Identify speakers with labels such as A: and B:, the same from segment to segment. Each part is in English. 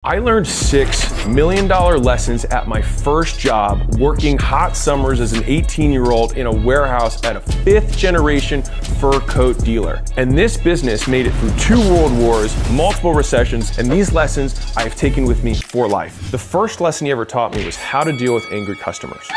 A: I learned $6 million lessons at my first job working hot summers as an 18-year-old in a warehouse at a 5th generation fur coat dealer. And this business made it through 2 world wars, multiple recessions, and these lessons I have taken with me for life. The first lesson he ever taught me was how to deal with angry customers.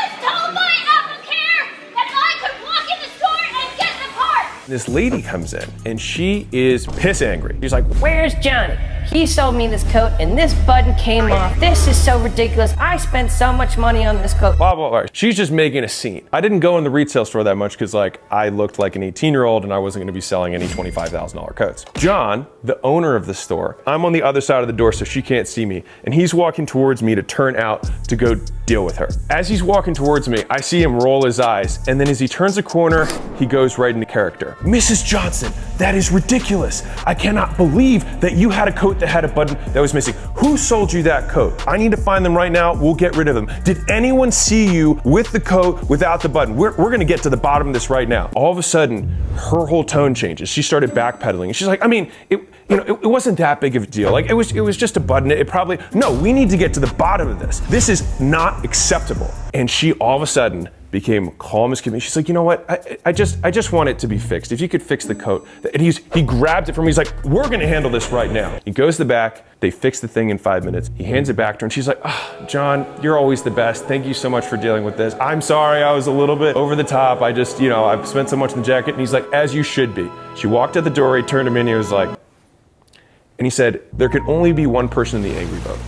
A: This lady comes in and she is piss angry. She's like,
B: "Where's Johnny? He sold me this coat and this button came off. This is so ridiculous. I spent so much money on this coat."
A: Blah, blah, blah. She's just making a scene. I didn't go in the retail store that much because like I looked like an 18-year-old and I wasn't gonna be selling any $25,000 coats. John, the owner of the store, I'm on the other side of the door so she can't see me, and he's walking towards me to turn out to go deal with her. As he's walking towards me, I see him roll his eyes, and then as he turns a corner, he goes right into character. "Mrs. Johnson, that is ridiculous. I cannot believe that you had a coat that had a button that was missing. Who sold you that coat? I need to find them right now. We'll get rid of them. Did anyone see you with the coat without the button? We're gonna get to the bottom of this right now." All of a sudden, her whole tone changes. She started backpedaling. She's like, "I mean, it wasn't that big of a deal. Like it was just a button. It probably, no, we need to get to the bottom of this. This is not acceptable." And she all of a sudden became calm as can be. She's like, "You know what? I just want it to be fixed. If you could fix the coat." And he grabbed it from me. He's like, "We're gonna handle this right now." He goes to the back. They fix the thing in 5 minutes. He hands it back to her and she's like, "Oh, John, you're always the best. Thank you so much for dealing with this. I'm sorry I was a little bit over the top. I just, I've spent so much on the jacket." And he's like, "As you should be." She walked out the door, he turned him in, and he was like, and he said, "There can only be one person in the angry boat."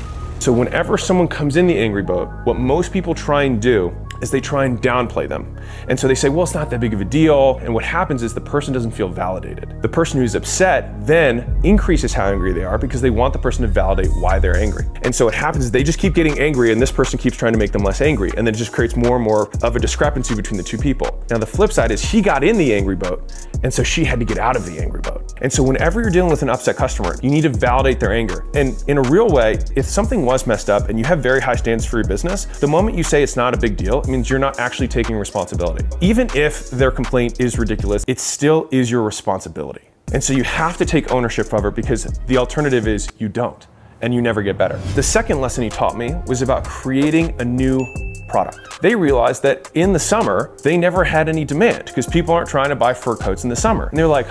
A: So whenever someone comes in the angry boat, what most people try and do is they try and downplay them. And so they say, "Well, it's not that big of a deal." And what happens is the person doesn't feel validated. The person who's upset then increases how angry they are because they want the person to validate why they're angry. And so what happens is they just keep getting angry and this person keeps trying to make them less angry. And then it just creates more and more of a discrepancy between the two people. Now the flip side is he got in the angry boat, and so she had to get out of the angry boat. And so whenever you're dealing with an upset customer, you need to validate their anger. And in a real way, if something was messed up and you have very high standards for your business, the moment you say it's not a big deal, it means you're not actually taking responsibility. Even if their complaint is ridiculous, it still is your responsibility. And so you have to take ownership of it because the alternative is you don't, and you never get better. The second lesson he taught me was about creating a new product. They realized that in the summer, they never had any demand because people aren't trying to buy fur coats in the summer. And they're like,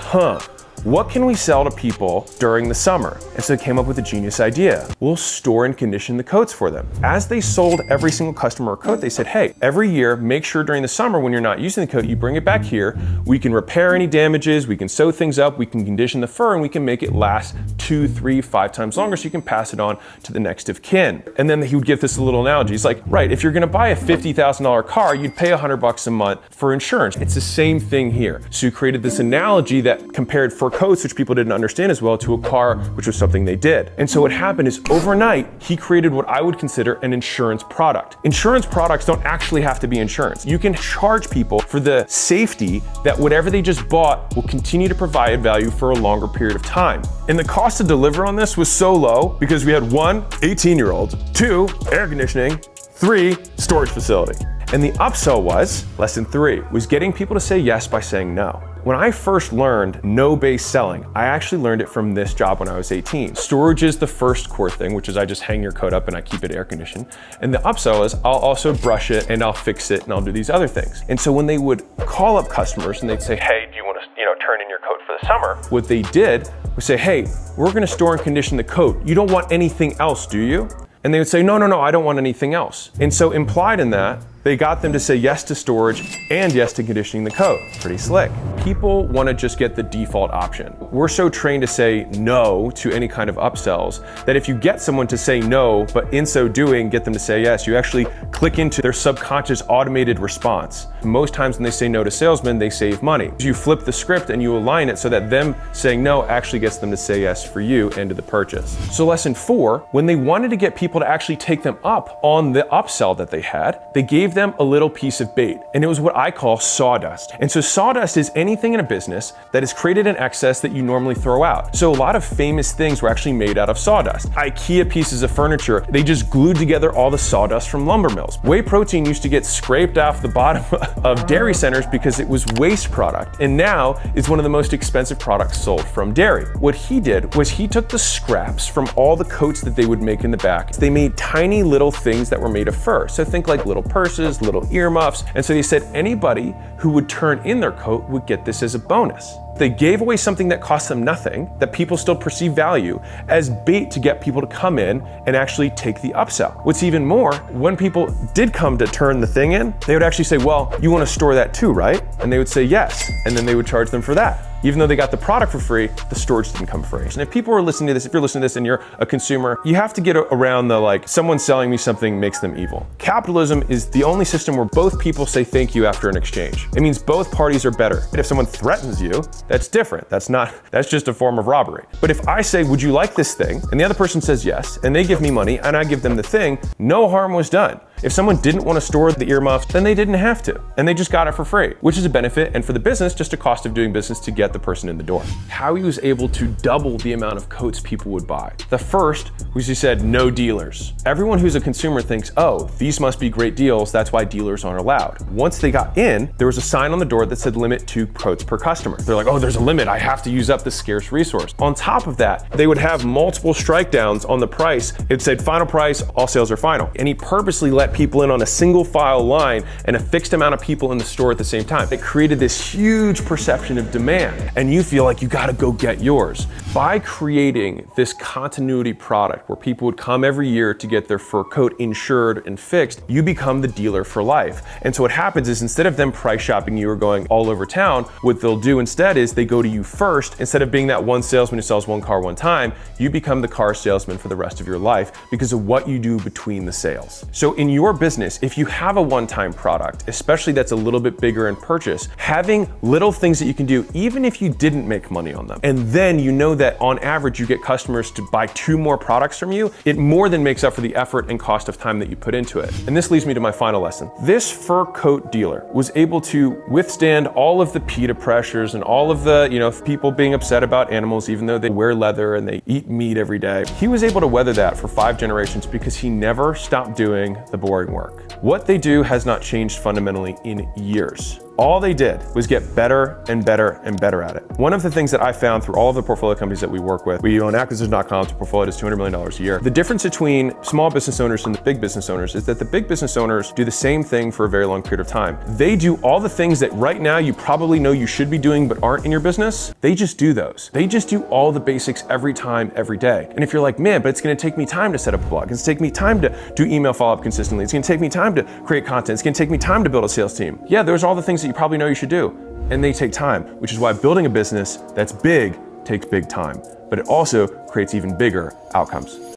A: what can we sell to people during the summer? And so they came up with a genius idea. We'll store and condition the coats for them. As they sold every single customer a coat, they said, "Hey, every year, make sure during the summer when you're not using the coat, you bring it back here. We can repair any damages, we can sew things up, we can condition the fur, and we can make it last 2, 3, 5 times longer so you can pass it on to the next of kin." And then he would give this a little analogy. He's like, right, if you're gonna buy a $50,000 car, you'd pay $100 a month for insurance. It's the same thing here. So he created this analogy that compared fur coats, which people didn't understand as well, to a car, which was something they did. And so what happened is overnight, he created what I would consider an insurance product. Insurance products don't actually have to be insurance. You can charge people for the safety that whatever they just bought will continue to provide value for a longer period of time. And the cost to deliver on this was so low because we had 1, 18-year-old, 2, air conditioning, 3, storage facility. And the upsell was, lesson 3, was getting people to say yes by saying no. When I first learned no-based selling, I actually learned it from this job when I was 18. Storage is the first core thing, which is I just hang your coat up and I keep it air conditioned. And the upsell is I'll also brush it and I'll fix it and I'll do these other things. And so when they would call up customers and they'd say, "Hey, do you want to turn in your coat for the summer?" What they did was say, "Hey, we're gonna store and condition the coat. You don't want anything else, do you?" And they would say, no, I don't want anything else. And so implied in that, they got them to say yes to storage and yes to conditioning the coat. Pretty slick. People want to just get the default option. We're so trained to say no to any kind of upsells that if you get someone to say no, but in so doing, get them to say yes, you actually click into their subconscious automated response. Most times when they say no to salesmen, they save money. You flip the script and you align it so that them saying no actually gets them to say yes for you and to the purchase. So lesson 4, when they wanted to get people to actually take them up on the upsell that they had, they gave them a little piece of bait, and it was what I call sawdust. And so sawdust is anything in a business that is created in excess that you normally throw out. So a lot of famous things were actually made out of sawdust. IKEA pieces of furniture, they just glued together all the sawdust from lumber mills. Whey protein used to get scraped off the bottom of dairy centers because it was waste product, and now is one of the most expensive products sold from dairy. What he did was he took the scraps from all the coats that they would make in the back. They made tiny little things that were made of fur. So think like little purses, little earmuffs. And so they said anybody who would turn in their coat would get this as a bonus. They gave away something that cost them nothing, that people still perceive value, as bait to get people to come in and actually take the upsell. What's even more, when people did come to turn the thing in, they would actually say, well, you want to store that too, right? And they would say yes, and then they would charge them for that. Even though they got the product for free, the storage didn't come free. And if people are listening to this, if you're listening to this and you're a consumer, you have to get around the like, someone selling me something makes them evil. Capitalism is the only system where both people say thank you after an exchange. It means both parties are better. And if someone threatens you, that's different. That's just a form of robbery. But if I say, would you like this thing? And the other person says yes, and they give me money and I give them the thing, no harm was done. If someone didn't want to store the earmuffs, then they didn't have to, and they just got it for free, which is a benefit, and for the business, just a cost of doing business to get the person in the door. How he was able to double the amount of coats people would buy. The first was he said, no dealers. Everyone who's a consumer thinks, oh, these must be great deals, that's why dealers aren't allowed. Once they got in, there was a sign on the door that said limit 2 coats per customer. They're like, oh, there's a limit, I have to use up this scarce resource. On top of that, they would have multiple strike downs on the price. It said final price, all sales are final. And he purposely let people in on a single file line and a fixed amount of people in the store at the same time. It created this huge perception of demand, and you feel like you gotta go get yours. By creating this continuity product where people would come every year to get their fur coat insured and fixed, you become the dealer for life. And so what happens is instead of them price shopping you or going all over town, what they'll do instead is they go to you first. Instead of being that one salesman who sells one car one time, you become the car salesman for the rest of your life because of what you do between the sales. So in your business, if you have a one-time product, especially that's a little bit bigger in purchase, having little things that you can do, even if you didn't make money on them, and then you know that on average you get customers to buy 2 more products from you, it more than makes up for the effort and cost of time that you put into it. And this leads me to my final lesson. This fur coat dealer was able to withstand all of the PETA pressures and all of the, people being upset about animals, even though they wear leather and they eat meat every day. He was able to weather that for 5 generations because he never stopped doing the boring work. What they do has not changed fundamentally in years. All they did was get better and better and better at it. One of the things that I found through all of the portfolio companies that we work with, we own acquisition.com, to portfolio does $200 million a year. The difference between small business owners and the big business owners is that the big business owners do the same thing for a very long period of time. They do all the things that right now you probably know you should be doing but aren't in your business. They just do those. They just do all the basics every time, every day. And if you're like, man, but it's gonna take me time to set up a blog. It's gonna take me time to do email follow-up consistently. It's gonna take me time to create content. It's gonna take me time to build a sales team. Yeah, those are all the things that you probably know you should do, and they take time, which is why building a business that's big takes big time, but it also creates even bigger outcomes.